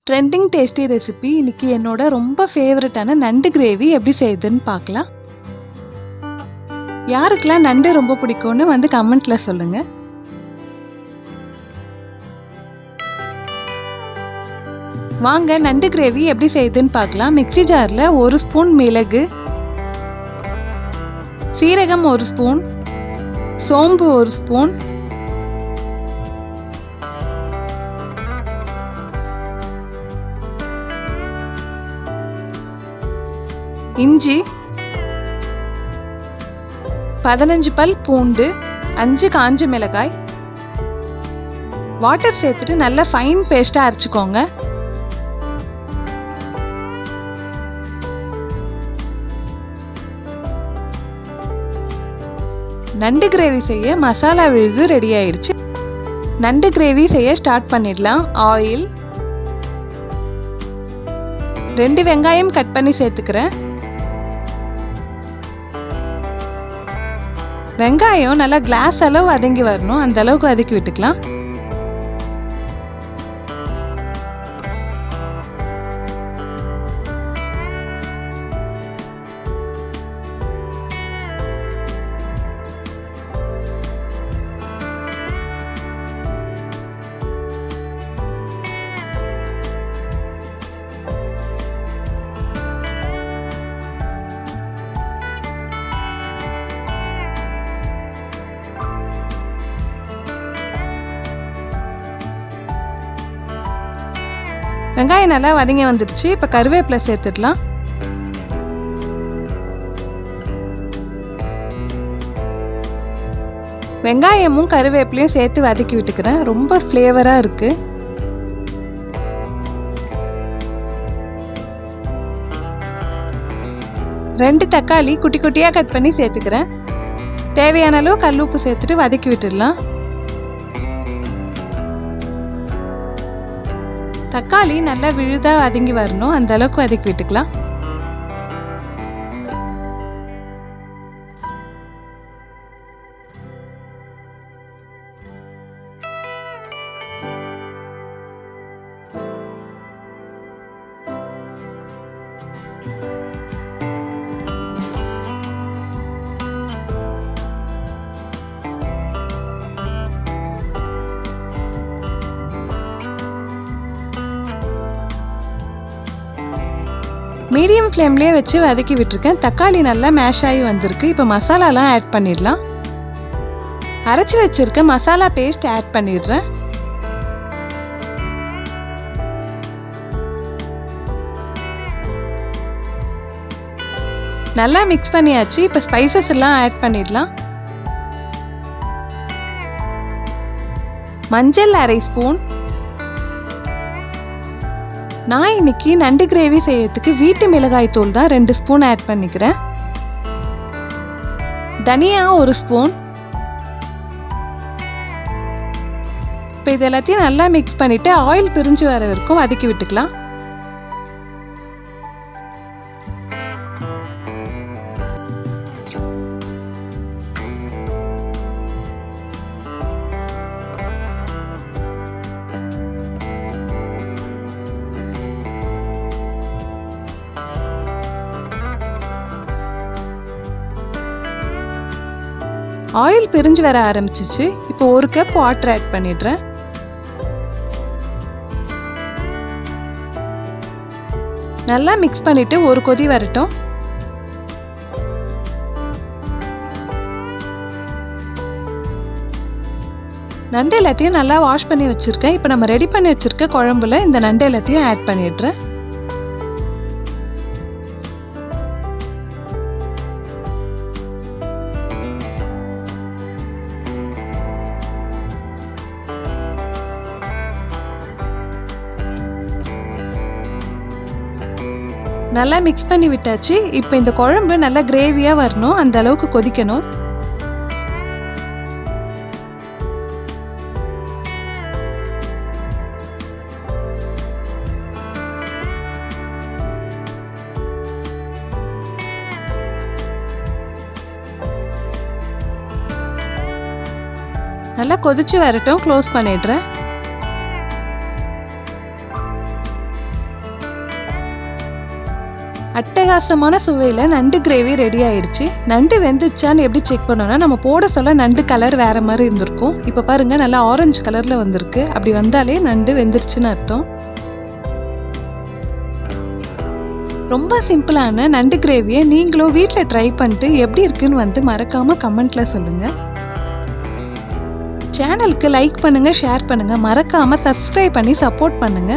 Trending tasty recipe இன்னைக்கு என்னோட ரொம்ப ஃபேவரட்டான நண்டு கிரேவி எப்படி செய்யுதுன்னு பார்க்கலாம். யாருக்கெல்லாம் நண்டு ரொம்ப பிடிக்கும்னு வந்து கமெண்ட்ல சொல்லுங்க. வாங்க நண்டு கிரேவி எப்படி செய்யுதுன்னு பார்க்கலாம். மிக்ஸி ஜாரில் 1 ஸ்பூன் மிளகு, சீரகம் 1 ஸ்பூன், சோம்பு 1 ஸ்பூன், இஞ்சி, 15 பல் பூண்டு, 5 காஞ்ச மிளகாய், வாட்டர் சேர்த்துட்டு நல்லா ஃபைன் பேஸ்டா அரைச்சுக்கோங்க. நண்டு கிரேவி செய்ய மசாலா விழுது ரெடி ஆயிடுச்சு. நண்டு கிரேவி செய்ய ஸ்டார்ட் பண்ணிடலாம். ஆயில், 2 வெங்காயம் கட் பண்ணி சேர்த்துக்கிறேன். வெங்காயம் நல்லா கிளாஸ் அளவு வதங்கி வரணும், அந்த அளவுக்கு வதக்கி விட்டுக்கலாம். வெங்காயம் நல்லா வதங்கி வந்துடுச்சு. இப்போ கருவேப்பிலை சேர்த்துடலாம். வெங்காயமும் கருவேப்பிலையும் சேர்த்து வதக்கி விட்டுக்கிறேன். ரொம்ப ஃப்ளேவராக இருக்கு. ரெண்டு தக்காளி குட்டி குட்டியாக கட் பண்ணி சேர்த்துக்கிறேன். தேவையான அளவு கல்லுப்பு சேர்த்துட்டு வதக்கி விட்டுடலாம். தக்காளி நல்லா விழுதா வதங்கி வரணும், அந்த அளவுக்கு வதக்கி விட்டுக்கலாம். மீடியம் ஃப்ளேம்லேயே வச்சு வதக்கி விட்டுருக்கேன். தக்காளி நல்லா மேஷ் ஆகி வந்திருக்கு. இப்போ மசாலாலாம் ஆட் பண்ணிடலாம். அரைச்சி வச்சிருக்க மசாலா பேஸ்ட் ஆட் பண்ணிடுறேன். நல்லா மிக்ஸ் பண்ணியாச்சு. இப்போ ஸ்பைசஸ் எல்லாம் ஆட் பண்ணிடலாம். மஞ்சள் 1/2 ஸ்பூன். நான் இன்னைக்கு நண்டு கிரேவி செய்யறதுக்கு வீட்டு மிளகாய் தூள் தான் 2 ஸ்பூன் ஆட் பண்ணிக்கிறேன். தனியா 1 ஸ்பூன். இப்போ இது எல்லாத்தையும் நல்லா மிக்ஸ் பண்ணிட்டு ஆயில் பிரிஞ்சு வர வரைக்கும் வதக்கி விட்டுக்கலாம். ஆயில் பிரிஞ்சு வர ஆரம்பிச்சிச்சு. இப்போ 1 கப் வாட்டர் ஆட் பண்ணிடுறேன். நல்லா மிக்ஸ் பண்ணிட்டு ஒரு கொதி வரட்டும். நண்டு எல்லாத்தையும் நல்லா வாஷ் பண்ணி வச்சிருக்கேன். இப்போ நம்ம ரெடி பண்ணி வச்சிருக்க குழம்புல இந்த நண்டு எல்லாத்தையும் ஆட் பண்ணிடுறேன். நல்லா மிக்ஸ் பண்ணி விட்டாச்சு. இப்போ இந்த குழம்பு நல்லா கிரேவியாக வரணும், அந்த அளவுக்கு கொதிக்கணும். நல்லா கொதிச்சு வரட்டும். க்ளோஸ் பண்ணிடுறேன். அட்டகாசமான சுவையில் நண்டு கிரேவி ரெடி ஆயிடுச்சு. நண்டு வெந்துச்சான்னு எப்படி செக் பண்ணோம்னா, நம்ம போட சொல்ல நண்டு கலர் வேற மாதிரி இருந்திருக்கும். இப்போ பாருங்க நல்லா ஆரஞ்சு கலர்ல வந்திருக்கு. அப்படி வந்தாலே நண்டு வெந்துருச்சுன்னு அர்த்தம். ரொம்ப சிம்பிளான நண்டு கிரேவியை நீங்களும் வீட்டில் ட்ரை பண்ணிட்டு எப்படி இருக்குன்னு மறக்காம கமெண்ட்ல சொல்லுங்க. சேனலுக்கு லைக் பண்ணுங்க, ஷேர் பண்ணுங்க, மறக்காம சப்ஸ்கிரைப் பண்ணி சப்போர்ட் பண்ணுங்க.